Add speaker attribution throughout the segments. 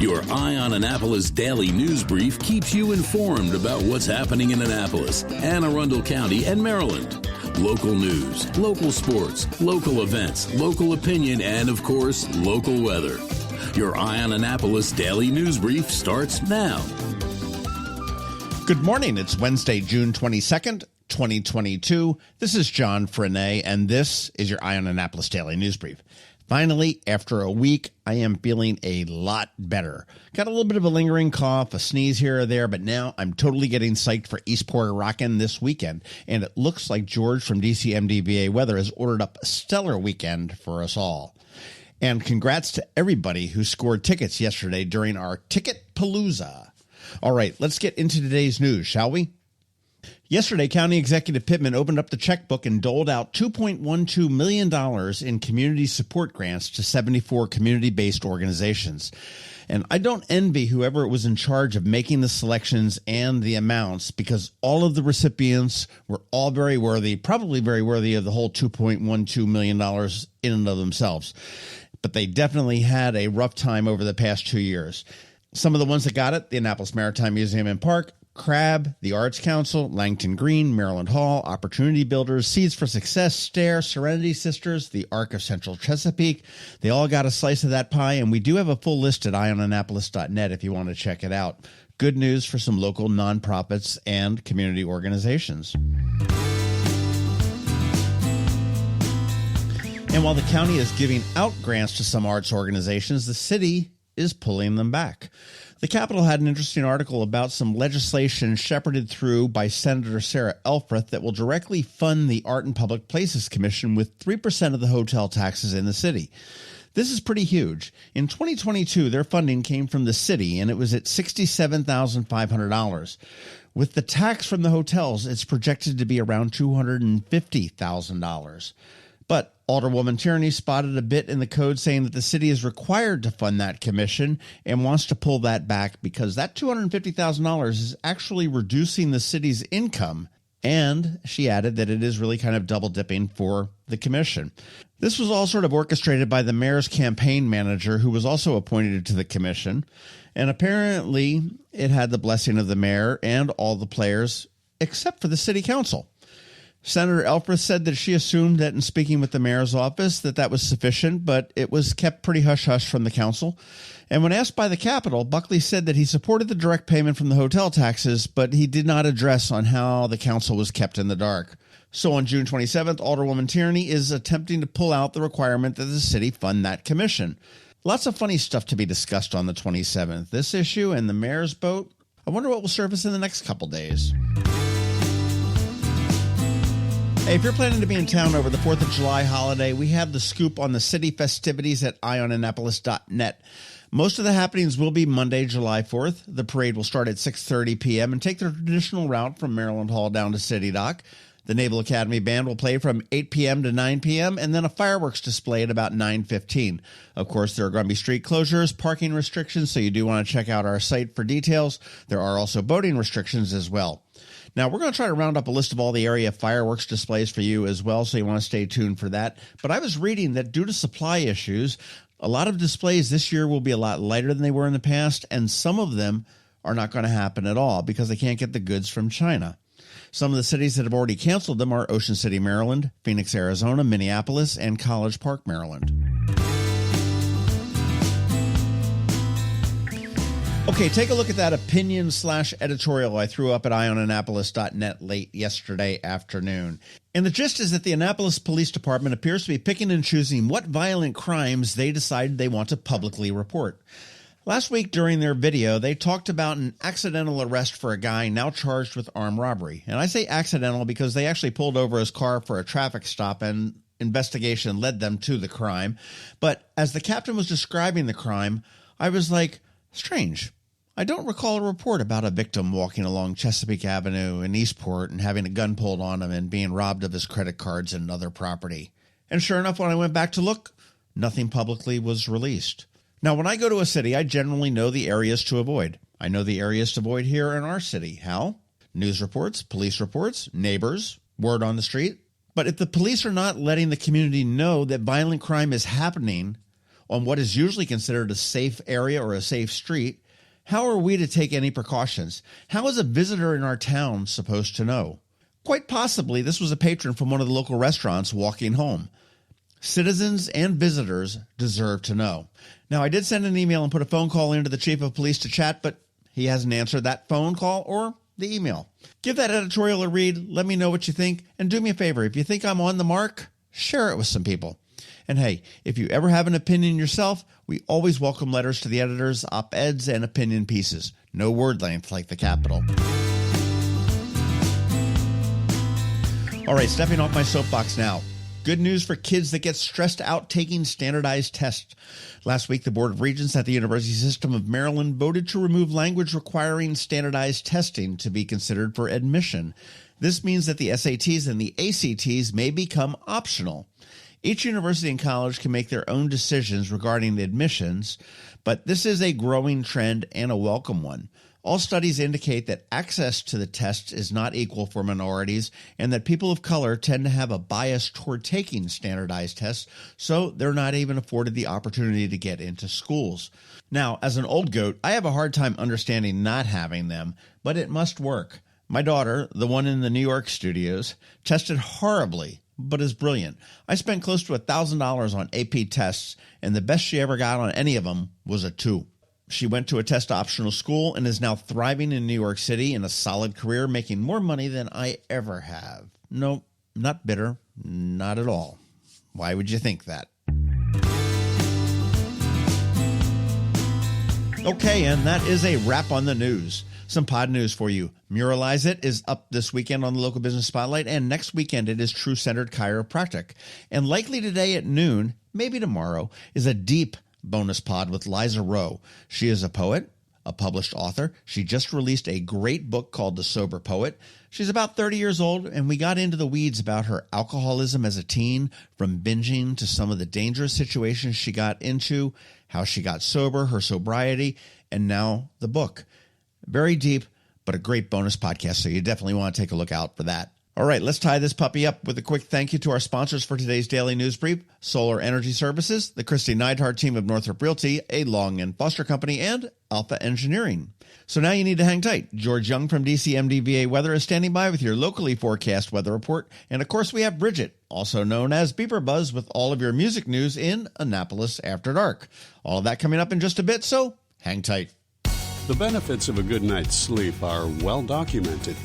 Speaker 1: Your Eye on Annapolis daily news brief keeps you informed about what's happening in Annapolis and Arundel County and Maryland. Local news, local sports, local events, local opinion, and, of course, local weather. Your Eye on Annapolis daily news brief starts now.
Speaker 2: Good morning. It's Wednesday, June 22nd, 2022. This is John Frenaye, and this is your Eye on Annapolis daily news brief. Finally, after a week, I am feeling a lot better. Got a little bit of a lingering cough, a sneeze here or there, but now I'm totally getting psyched for Eastport Rockin' this weekend. And it looks like George from DCMDVA Weather has ordered up a stellar weekend for us all. And congrats to everybody who scored tickets yesterday during our Ticket Palooza. All right, let's get into today's news, shall we? Yesterday, County Executive Pittman opened up the checkbook and doled out $2.12 million in community support grants to 74 community-based organizations. And I don't envy whoever was in charge of making the selections and the amounts, because all of the recipients were all very worthy, probably very worthy of the whole $2.12 million in and of themselves. But they definitely had a rough time over the past 2 years. Some of the ones that got it: the Annapolis Maritime Museum and Park, CRAB, the Arts Council, Langton Green, Maryland Hall, Opportunity Builders, Seeds for Success, STARE, Serenity Sisters, the Arc of Central Chesapeake. They all got a slice of that pie, and we do have a full list at eyeonannapolis.net if you want to check it out. Good news for some local nonprofits and community organizations. And while the county is giving out grants to some arts organizations, the city is pulling them back. The Capitol had an interesting article about some legislation shepherded through by Senator Sarah Elfreth that will directly fund the Art and Public Places Commission with 3% of the hotel taxes in the city. This is pretty huge. In 2022, their funding came from the city, and it was at $67,500. With the tax from the hotels, it's projected to be around $250,000. But Alderwoman Tierney spotted a bit in the code saying that the city is required to fund that commission and wants to pull that back because that $250,000 is actually reducing the city's income. And she added that it is really kind of double dipping for the commission. This was all sort of orchestrated by the mayor's campaign manager, who was also appointed to the commission. And apparently it had the blessing of the mayor and all the players except for the city council. Senator Elfreth said that she assumed that in speaking with the mayor's office that was sufficient, but it was kept pretty hush-hush from the council. And when asked by the Capitol, Buckley said that he supported the direct payment from the hotel taxes, but he did not address on how the council was kept in the dark. So on June 27th, Alderwoman Tierney is attempting to pull out the requirement that the city fund that commission. Lots of funny stuff to be discussed on the 27th. This issue and the mayor's boat. I wonder what will surface in the next couple days. Hey, if you're planning to be in town over the 4th of July holiday, we have the scoop on the city festivities at eyeonannapolis.net. Most of the happenings will be Monday, July 4th. The parade will start at 6:30 p.m. and take the traditional route from Maryland Hall down to City Dock. The Naval Academy Band will play from 8 p.m. to 9 p.m. and then a fireworks display at about 9:15. Of course, there are going to be street closures, parking restrictions, so you do want to check out our site for details. There are also boating restrictions as well. Now, we're going to try to round up a list of all the area fireworks displays for you as well, so you want to stay tuned for that. But I was reading that due to supply issues, a lot of displays this year will be a lot lighter than they were in the past, and some of them are not going to happen at all because they can't get the goods from China. Some of the cities that have already canceled them are Ocean City, Maryland, Phoenix, Arizona, Minneapolis, and College Park, Maryland. Okay, take a look at that opinion/editorial I threw up at eyeonannapolis.net late yesterday afternoon. And the gist is that the Annapolis Police Department appears to be picking and choosing what violent crimes they decide they want to publicly report. Last week during their video, they talked about an accidental arrest for a guy now charged with armed robbery. And I say accidental because they actually pulled over his car for a traffic stop and investigation led them to the crime. But as the captain was describing the crime, I was like, strange. I don't recall a report about a victim walking along Chesapeake Avenue in Eastport and having a gun pulled on him and being robbed of his credit cards and other property. And sure enough, when I went back to look, nothing publicly was released. Now, when I go to a city, I generally know the areas to avoid. I know the areas to avoid here in our city. How? News reports, police reports, neighbors, word on the street. But if the police are not letting the community know that violent crime is happening, on what is usually considered a safe area or a safe street, how are we to take any precautions? How is a visitor in our town supposed to know? Quite possibly, this was a patron from one of the local restaurants walking home. Citizens and visitors deserve to know. Now, I did send an email and put a phone call into the chief of police to chat, but he hasn't answered that phone call or the email. Give that editorial a read. Let me know what you think. And do me a favor. If you think I'm on the mark, share it with some people. And hey, if you ever have an opinion yourself, we always welcome letters to the editors, op-eds, and opinion pieces. No word length like the Capitol. All right, stepping off my soapbox now. Good news for kids that get stressed out taking standardized tests. Last week, the Board of Regents at the University System of Maryland voted to remove language requiring standardized testing to be considered for admission. This means that the SATs and the ACTs may become optional. Each university and college can make their own decisions regarding the admissions, but this is a growing trend and a welcome one. All studies indicate that access to the tests is not equal for minorities and that people of color tend to have a bias toward taking standardized tests, so they're not even afforded the opportunity to get into schools. Now, as an old goat, I have a hard time understanding not having them, but it must work. My daughter, the one in the New York studios, tested horribly, but is brilliant. I spent close to $1,000 on AP tests, and the best she ever got on any of them was a 2. She went to a test-optional school and is now thriving in New York City in a solid career, making more money than I ever have. No, not bitter. Not at all. Why would you think that? Okay, and that is a wrap on the news. Some pod news for you. Muralize It is up this weekend on the Local Business Spotlight, and next weekend it is True Centered Chiropractic. And likely today at noon, maybe tomorrow, is a deep bonus pod with Liza Rowe. She is a poet, a published author. She just released a great book called The Sober Poet. She's about 30 years old, and we got into the weeds about her alcoholism as a teen, from binging to some of the dangerous situations she got into, how she got sober, her sobriety, and now the book. Very deep, but a great bonus podcast, so you definitely want to take a look out for that. All right, let's tie this puppy up with a quick thank you to our sponsors for today's Daily News Brief: Solar Energy Services, the Kristi Neidhardt Team of Northrop Realty, a Long and Foster Company, and Alpha Engineering. So now you need to hang tight. George Young from DCMDVA Weather is standing by with your locally forecast weather report. And of course, we have Bridget, also known as BeeprBuzz, with all of your music news in Annapolis After Dark. All of that coming up in just a bit, so hang tight.
Speaker 3: The benefits of a good night's sleep are well documented.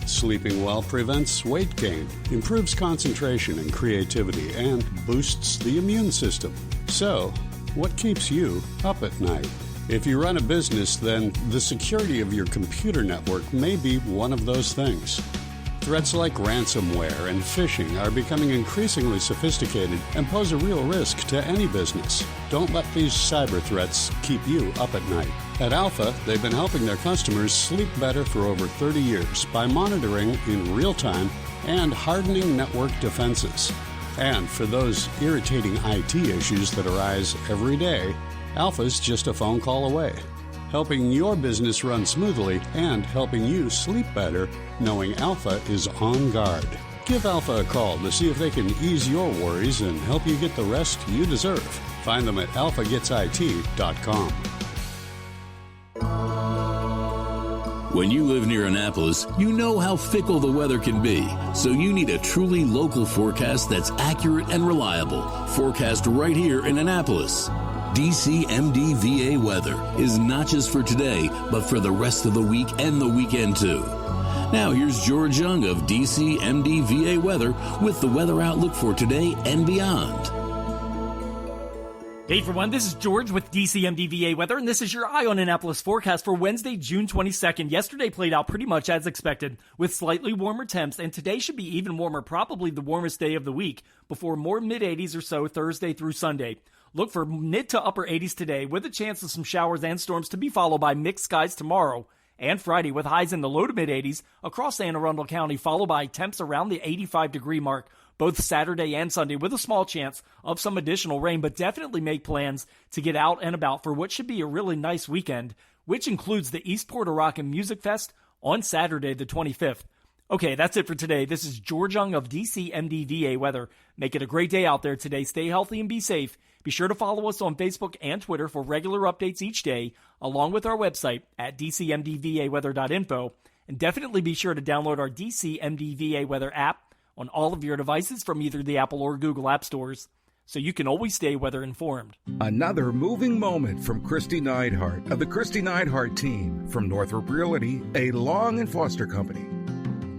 Speaker 3: Sleeping well prevents weight gain, improves concentration and creativity, and boosts the immune system. So, what keeps you up at night? If you run a business, then the security of your computer network may be one of those things. Threats like ransomware and phishing are becoming increasingly sophisticated and pose a real risk to any business. Don't let these cyber threats keep you up at night. At Alpha, they've been helping their customers sleep better for over 30 years by monitoring in real time and hardening network defenses. And for those irritating IT issues that arise every day, Alpha's just a phone call away, helping your business run smoothly and helping you sleep better, knowing Alpha is on guard. Give Alpha a call to see if they can ease your worries and help you get the rest you deserve. Find them at alphagetsit.com.
Speaker 1: When you live near Annapolis, you know how fickle the weather can be, so you need a truly local forecast that's accurate and reliable. Forecast right here in Annapolis. DCMDVA Weather is not just for today, but for the rest of the week and the weekend too. Now here's George Young of DCMDVA Weather with the weather outlook for today and beyond.
Speaker 4: Hey everyone, this is George with DCMDVA Weather, and this is your Eye on Annapolis forecast for Wednesday, June 22nd. Yesterday played out pretty much as expected, with slightly warmer temps, and today should be even warmer, probably the warmest day of the week, before more mid-80s or so Thursday through Sunday. Look for mid to upper 80s today, with a chance of some showers and storms to be followed by mixed skies tomorrow and Friday, with highs in the low to mid-80s across Anne Arundel County, followed by temps around the 85-degree mark both Saturday and Sunday, with a small chance of some additional rain, but definitely make plans to get out and about for what should be a really nice weekend, which includes the East Puerto Rican Music Fest on Saturday the 25th. Okay, that's it for today. This is George Young of DCMDVA Weather. Make it a great day out there today. Stay healthy and be safe. Be sure to follow us on Facebook and Twitter for regular updates each day, along with our website at dcmdvaweather.info. And definitely be sure to download our DCMDVA Weather app on all of your devices from either the Apple or Google app stores, so you can always stay weather informed.
Speaker 5: Another moving moment from Kristi Neidhardt of the Kristi Neidhardt Team from Northrop Realty, a Long & Foster company.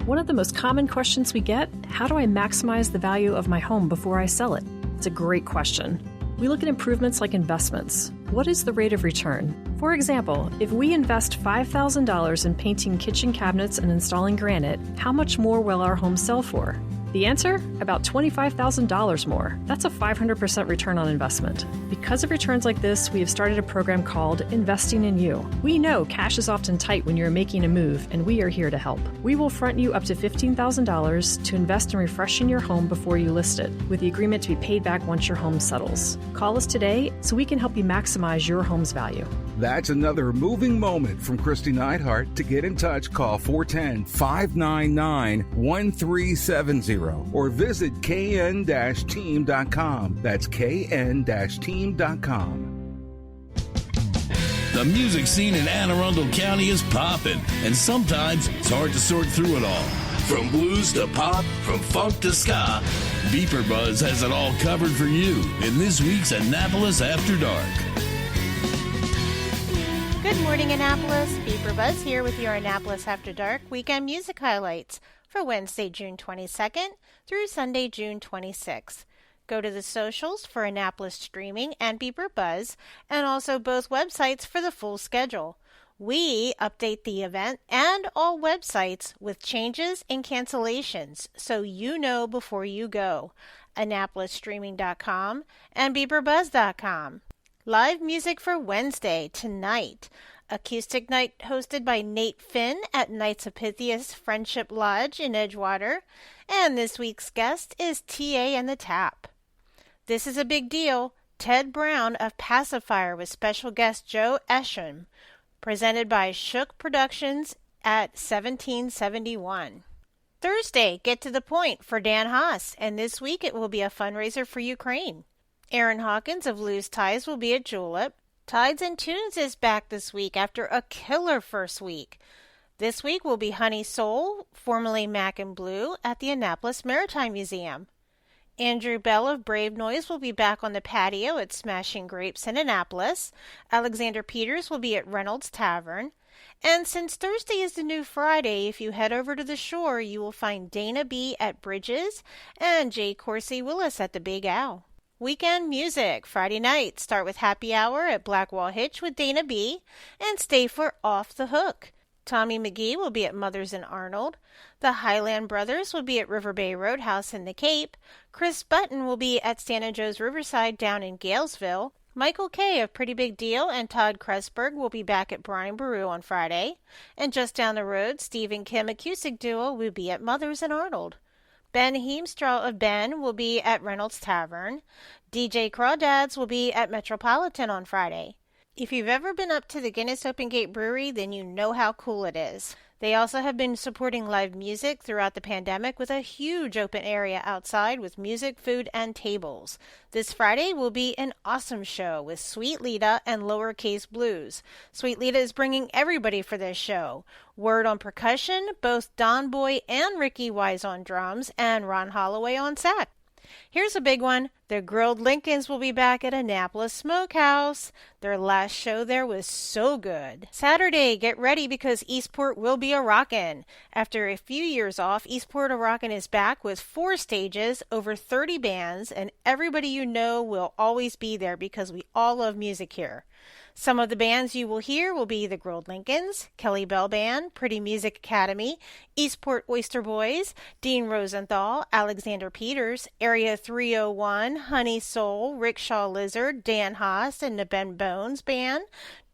Speaker 6: One of the most common questions we get, how do I maximize the value of my home before I sell it? It's a great question. We look at improvements like investments. What is the rate of return? For example, if we invest $5,000 in painting kitchen cabinets and installing granite, how much more will our home sell for? The answer? About $25,000 more. That's a 500% return on investment. Because of returns like this, we have started a program called Investing in You. We know cash is often tight when you're making a move, and we are here to help. We will front you up to $15,000 to invest in refreshing your home before you list it, with the agreement to be paid back once your home settles. Call us today so we can help you maximize your home's value.
Speaker 5: That's another moving moment from Kristi Neidhardt. To get in touch, call 410-599-1370 or visit kn-team.com. That's kn-team.com.
Speaker 1: The music scene in Anne Arundel County is popping, and sometimes it's hard to sort through it all. From blues to pop, from funk to ska, BeeprBuzz has it all covered for you in this week's Annapolis After Dark.
Speaker 7: Good morning, Annapolis. BeeprBuzz here with your Annapolis After Dark weekend music highlights for Wednesday, June 22nd through Sunday, June 26th. Go to the socials for Annapolis Streaming and BeeprBuzz, and also both websites for the full schedule. We update the event and all websites with changes and cancellations, so you know before you go. AnnapolisStreaming.com and BeeprBuzz.com. Live music for Wednesday, tonight. Acoustic night hosted by Nate Finn at Knights of Pythias Friendship Lodge in Edgewater. And this week's guest is TA and the Tap. This is a big deal. Ted Brown of Pacifier with special guest Joe Esham. Presented by Shook Productions at 1771. Thursday, Get to the Point for Dan Haas. And this week it will be a fundraiser for Ukraine. Aaron Hawkins of Loose Ties will be at Julep. Tides and Tunes is back this week after a killer first week. This week will be Honey Soul, formerly Mac and Blue, at the Annapolis Maritime Museum. Andrew Bell of Brave Noise will be back on the patio at Smashing Grapes in Annapolis. Alexander Peters will be at Reynolds Tavern. And since Thursday is the new Friday, if you head over to the shore, you will find Dana B. at Bridges and Jay Corsi Willis at the Big Owl. Weekend music. Friday night, start with Happy Hour at Blackwall Hitch with Dana B. and stay for Off the Hook. Tommy McGee will be at Mother's in Arnold. The Highland Brothers will be at River Bay Roadhouse in the Cape. Chris Button will be at Santa Joe's Riverside down in Galesville. Michael Kay of Pretty Big Deal and Todd Kressberg will be back at Brian Baru on Friday. And just down the road, Steve and Kim Acoustic Duo will be at Mother's in Arnold. Ben Heemstra of Ben will be at Reynolds Tavern. DJ Crawdads will be at Metropolitan on Friday. If you've ever been up to the Guinness Open Gate Brewery, then you know how cool it is. They also have been supporting live music throughout the pandemic with a huge open area outside with music, food, and tables. This Friday will be an awesome show with Sweet Lita and Lowercase Blues. Sweet Lita is bringing everybody for this show. Word on percussion, both Don Boy and Ricky Wise on drums, and Ron Holloway on sax. Here's a big one. The Grilled Lincolns will be back at Annapolis Smokehouse. Their last show there was so good. Saturday, get ready because Eastport will be a-rockin'. After a few years off, Eastport a-rockin' is back with 4 stages, over 30 bands, and everybody you know will always be there because we all love music here. Some of the bands you will hear will be the Grilled Lincolns, Kelly Bell Band, Pretty Music Academy, Eastport Oyster Boys, Dean Rosenthal, Alexander Peters, Area 301, Honey Soul, Rickshaw Lizard, Dan Haas, and the Ben Bones Band,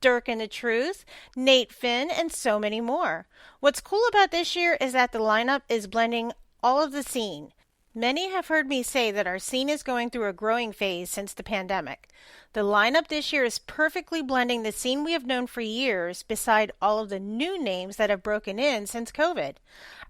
Speaker 7: Dirk and the Truth, Nate Finn, and so many more. What's cool about this year is that the lineup is blending all of the scene. Many have heard me say that our scene is going through a growing phase since the pandemic. The lineup this year is perfectly blending the scene we have known for years beside all of the new names that have broken in since COVID.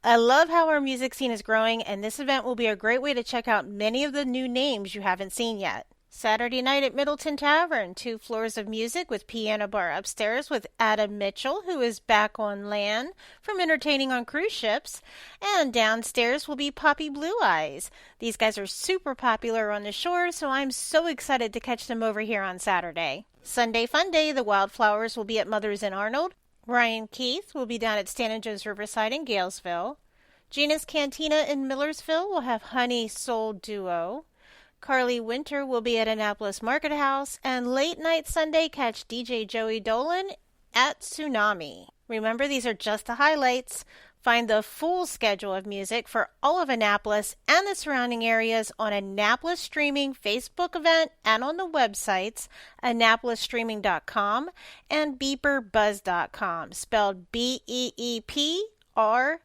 Speaker 7: I love how our music scene is growing, and this event will be a great way to check out many of the new names you haven't seen yet. Saturday night at Middleton Tavern, 2 floors of music with piano bar upstairs with Adam Mitchell, who is back on land from entertaining on cruise ships. And downstairs will be Poppy Blue Eyes. These guys are super popular on the shore, so I'm so excited to catch them over here on Saturday. Sunday Fun Day, the Wildflowers will be at Mother's in Arnold. Ryan Keith will be down at Stan and Joe's Riverside in Galesville. Gina's Cantina in Millersville will have Honey Soul Duo. Carly Winter will be at Annapolis Market House, and late night Sunday catch DJ Joey Dolan at Tsunami. Remember, these are just the highlights. Find the full schedule of music for all of Annapolis and the surrounding areas on Annapolis Streaming Facebook event and on the websites AnnapolisStreaming.com and BeeprBuzz.com, spelled BeeprBuzz.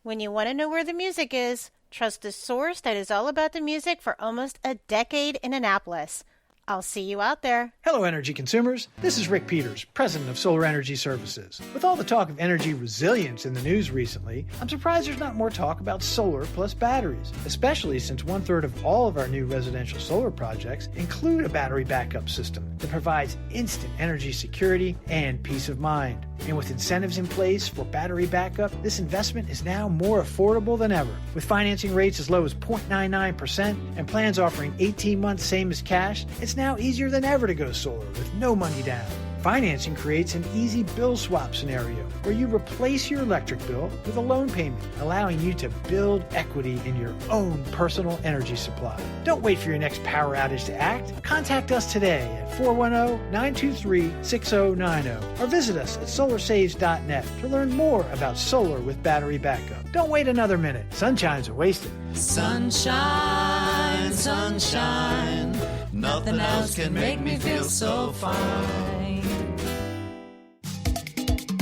Speaker 7: When you want to know where the music is, trust the source that is all about the music for almost a decade in Annapolis. I'll see you out there.
Speaker 8: Hello, energy consumers. This is Rick Peters, president of Solar Energy Services. With all the talk of energy resilience in the news recently, I'm surprised there's not more talk about solar plus batteries, especially since 1/3 of all of our new residential solar projects include a battery backup system that provides instant energy security and peace of mind. And with incentives in place for battery backup, this investment is now more affordable than ever. With financing rates as low as 0.99% and plans offering 18 months same as cash, it's now easier than ever to go solar with no money down. Financing creates an easy bill swap scenario where you replace your electric bill with a loan payment, allowing you to build equity in your own personal energy supply. Don't wait for your next power outage to act. Contact us today at 410-923-6090 or visit us at solarsaves.net to learn more about solar with battery backup. Don't wait another minute. Sunshine's are wasted.
Speaker 9: Sunshine, sunshine, nothing else can make me feel so fine.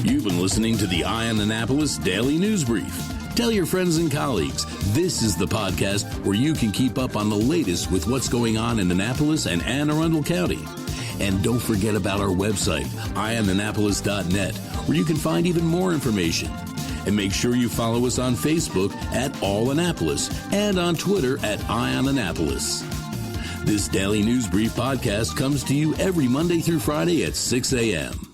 Speaker 1: You've been listening to the Eye on Annapolis Daily News Brief. Tell your friends and colleagues, this is the podcast where you can keep up on the latest with what's going on in Annapolis and Anne Arundel County. And don't forget about our website, eyeonannapolis.net, where you can find even more information. And make sure you follow us on Facebook at All Annapolis and on Twitter at Eye on Annapolis. This Daily News Brief podcast comes to you every Monday through Friday at 6 a.m.